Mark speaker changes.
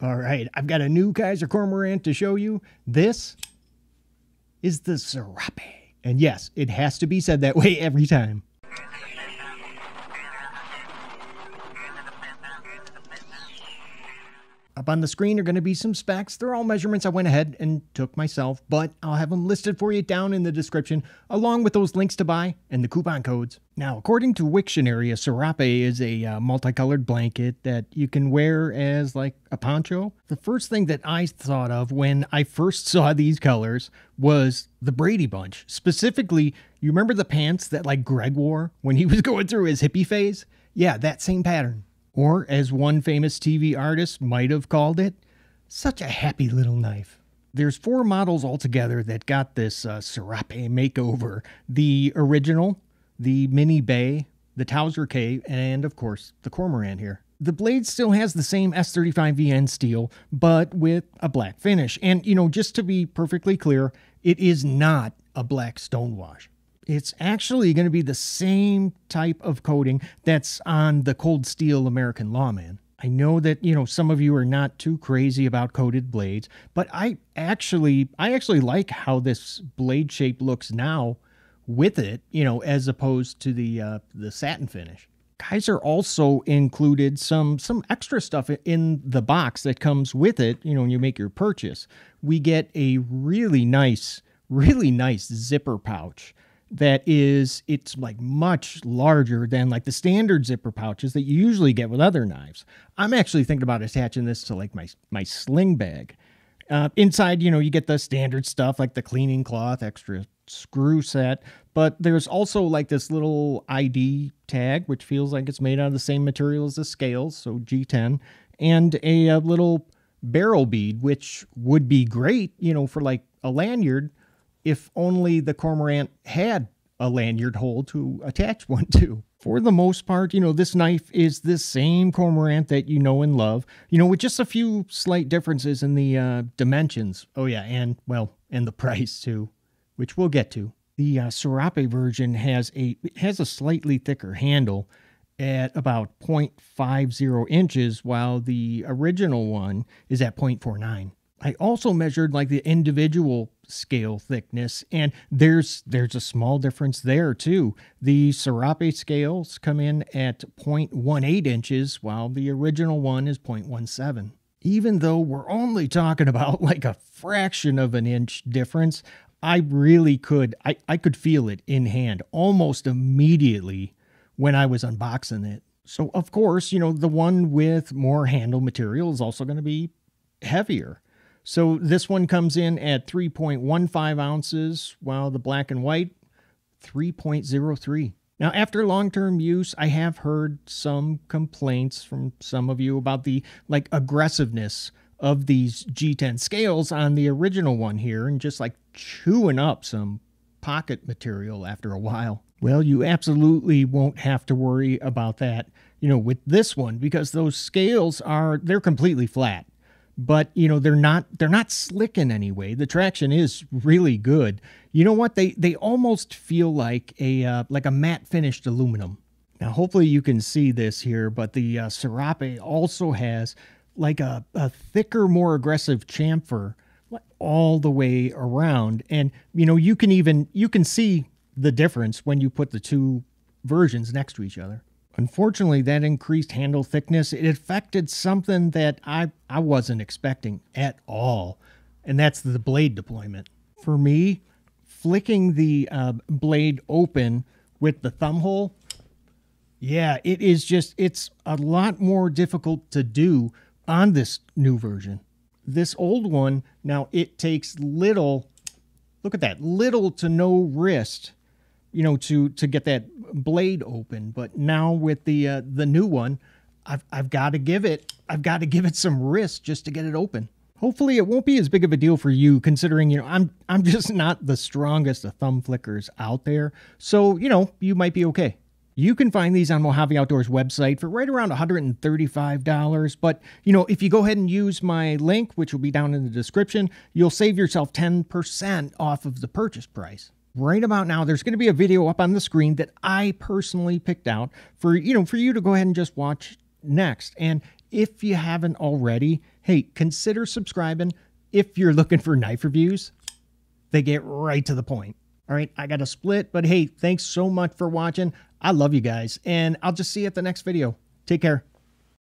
Speaker 1: All right, I've got a new Kizer Cormorant to show you. This is the Serape. And yes, it has to be said that way every time. Up on the screen are going to be some specs. They're all measurements I went ahead and took myself, but I'll have them listed for you down in the description, along with those links to buy and the coupon codes. Now, according to Wiktionary, a Serape is a multicolored blanket that you can wear as like a poncho. The first thing that I thought of when I first saw these colors was the Brady Bunch. Specifically, you remember the pants that like Greg wore when he was going through his hippie phase? Yeah, that same pattern. Or, as one famous TV artist might have called it, such a happy little knife. There's 4 models altogether that got this Serape makeover. The original, the Mini Bay, the Towser K, and of course, the Cormorant here. The blade still has the same S35VN steel, but with a black finish. And, you know, just to be perfectly clear, it is not a black stonewash. It's actually going to be the same type of coating that's on the cold steel American Lawman. I know that, you know, some of you are not too crazy about coated blades, but I actually like how this blade shape looks now with it, you know, as opposed to the satin finish. Kizer also included some extra stuff in the box that comes with it, you know, when you make your purchase. We get a really nice zipper pouch. It's like much larger than like the standard zipper pouches that you usually get with other knives. I'm actually thinking about attaching this to like my sling bag. Inside, you know, you get the standard stuff like the cleaning cloth, extra screw set, but there's also like this little ID tag, which feels like it's made out of the same material as the scales, so G10, and a little barrel bead, which would be great, you know, for like a lanyard, if only the Cormorant had a lanyard hole to attach one to. For the most part, you know, this knife is the same Cormorant that you know and love, you know, with just a few slight differences in the dimensions. Oh yeah, and the price too, which we'll get to. The Serape version has a slightly thicker handle at about 0.50 inches, while the original one is at 0.49. I also measured like the individual scale thickness, and there's a small difference there too. The Serape scales come in at 0.18 inches, while the original one is 0.17. Even though we're only talking about like a fraction of an inch difference, I really could feel it in hand almost immediately when I was unboxing it. So of course, you know, the one with more handle material is also going to be heavier. So this one comes in at 3.15 ounces, while the black and white, 3.03. Now, after long-term use, I have heard some complaints from some of you about the aggressiveness of these G10 scales on the original one here, and just like chewing up some pocket material after a while. Well, you absolutely won't have to worry about that, you know, with this one, because those scales they're completely flat. But, you know, they're not slick in any way. The traction is really good. You know what? They almost feel like a matte finished aluminum. Now, hopefully you can see this here, but the Serape also has like a thicker, more aggressive chamfer all the way around. And, you know, you can see the difference when you put the two versions next to each other. Unfortunately, that increased handle thickness, it affected something that I wasn't expecting at all, and that's the blade deployment. For me, flicking the blade open with the thumb hole, yeah, it's a lot more difficult to do on this new version. This old one, now it takes little to no wrist, you know, to get that blade open. But now with the new one, I've got to give it some wrist just to get it open. Hopefully it won't be as big of a deal for you, considering, you know, I'm just not the strongest of thumb flickers out there. So, you know, you might be okay. You can find these on Mojave Outdoors website for right around $135. But, you know, if you go ahead and use my link, which will be down in the description, you'll save yourself 10% off of the purchase price. Right about now, there's going to be a video up on the screen that I personally picked out for you to go ahead and just watch next. And if you haven't already, hey, consider subscribing if you're looking for knife reviews. They get right to the point. All right, I got a split, but hey, thanks so much for watching. I love you guys, and I'll just see you at the next video. Take care.